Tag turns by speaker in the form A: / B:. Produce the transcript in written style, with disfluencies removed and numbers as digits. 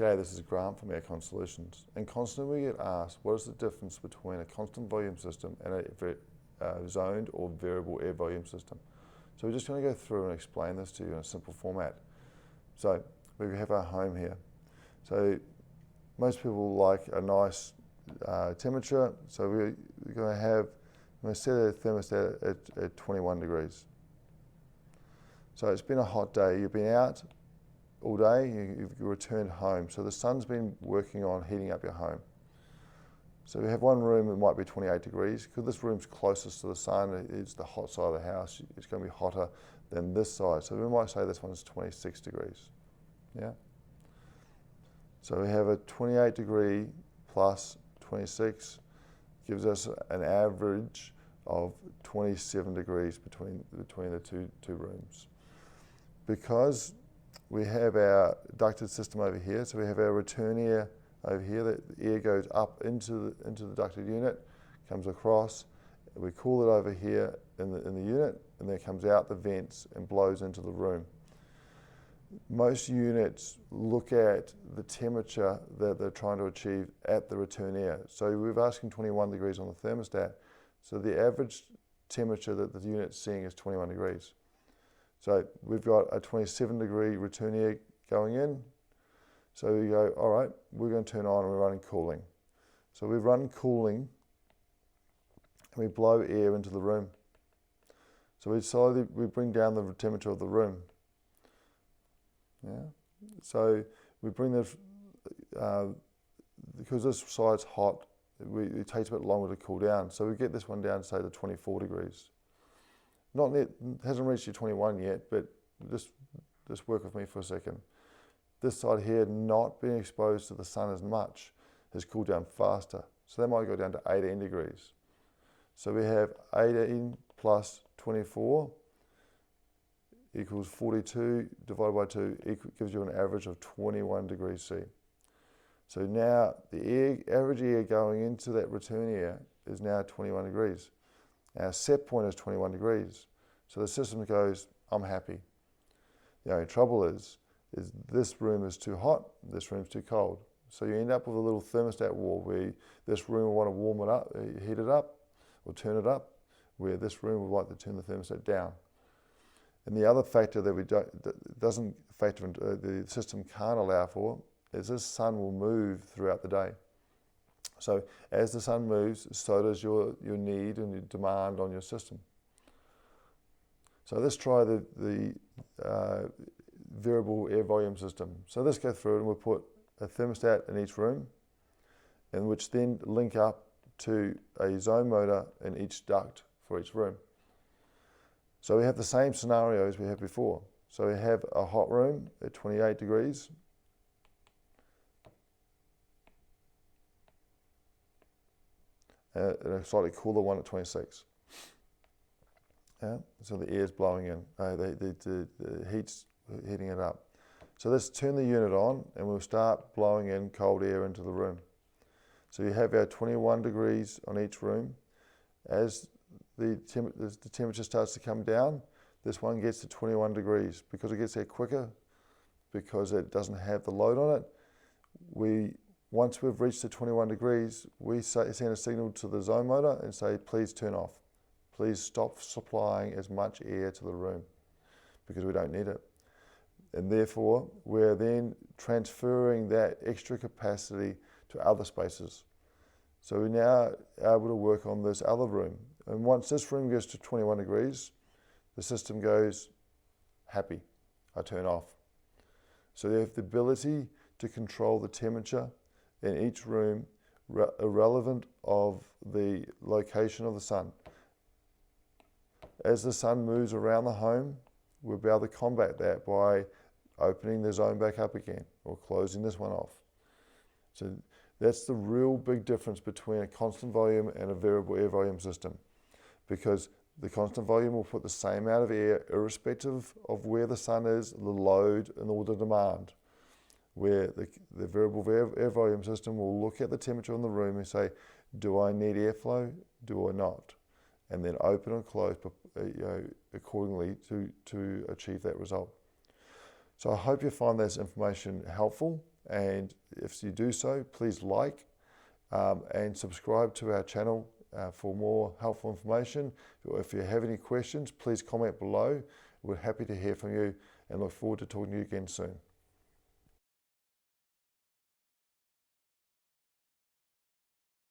A: G'day, this is Grant from Aircon Solutions. And constantly we get asked, what is the difference between a constant volume system and a zoned or variable air volume system? So we're just going to go through and explain this to you in a simple format. So we have our home here. So most people like a nice temperature, so we're going to set a thermostat at 21 degrees. So it's been a hot day, you've been out all day, you've returned home. So the sun's been working on heating up your home. So we have one room that might be 28 degrees. Because this room's closest to the sun, it's the hot side of the house, it's going to be hotter than this side. So we might say this one's 26 degrees. Yeah. So we have a 28 degree plus 26 gives us an average of 27 degrees between the two rooms. Because we have our ducted system over here, so we have our return air over here, that the air goes up into the ducted unit, comes across, we cool it over here in the unit, and then it comes out the vents and blows into the room. Most units look at the temperature that they're trying to achieve at the return air. So we're asking 21 degrees on the thermostat, so the average temperature that the unit's seeing is 21 degrees. So we've got a 27 degree return air going in. So we go, all right, we're going to turn on and we're running cooling. So we run cooling and we blow air into the room. So we bring down the temperature of the room. Yeah. So we bring this, because this side's hot, it takes a bit longer to cool down. So we get this one down to say to 24 degrees. Not yet, hasn't reached your 21 yet, but just work with me for a second. This side here, not being exposed to the sun as much, has cooled down faster. So that might go down to 18 degrees. So we have 18 plus 24 equals 42 divided by 2 gives you an average of 21 degrees C. So now the average air going into that return air is now 21 degrees. Our set point is 21 degrees. So the system goes, I'm happy. The only trouble is this room is too hot, this room's too cold. So you end up with a little thermostat war where this room will want to warm it up, heat it up, or turn it up, where this room would like to turn the thermostat down. And the other factor that doesn't factor into, the system can't allow for, is this sun will move throughout the day. So as the sun moves, so does your need and your demand on your system. So let's try the variable air volume system. So let's go through and we'll put a thermostat in each room, and which then link up to a zone motor in each duct for each room. So we have the same scenarios we had before. So we have a hot room at 28 degrees. And a slightly cooler one at 26. Yeah? So the air's blowing in, the heat's heating it up. So let's turn the unit on and we'll start blowing in cold air into the room. So you have our 21 degrees on each room. As the temperature starts to come down, this one gets to 21 degrees. Because it gets there quicker, because it doesn't have the load on it, once we've reached the 21 degrees, we send a signal to the zone motor and say, please turn off. Please stop supplying as much air to the room, because we don't need it. And therefore, we're then transferring that extra capacity to other spaces. So we're now able to work on this other room. And once this room gets to 21 degrees, the system goes, happy, I turn off. So they have the ability to control the temperature in each room, irrelevant of the location of the sun. As the sun moves around the home, we'll be able to combat that by opening the zone back up again or closing this one off. So that's the real big difference between a constant volume and a variable air volume system, because the constant volume will put the same amount of air irrespective of where the sun is, the load and all the demand. Where the variable air volume system will look at the temperature in the room and say, do I need airflow, do I not? And then open and close accordingly to achieve that result. So I hope you find this information helpful, and if you do so, please like and subscribe to our channel for more helpful information. If you have any questions, please comment below. We're happy to hear from you and look forward to talking to you again soon.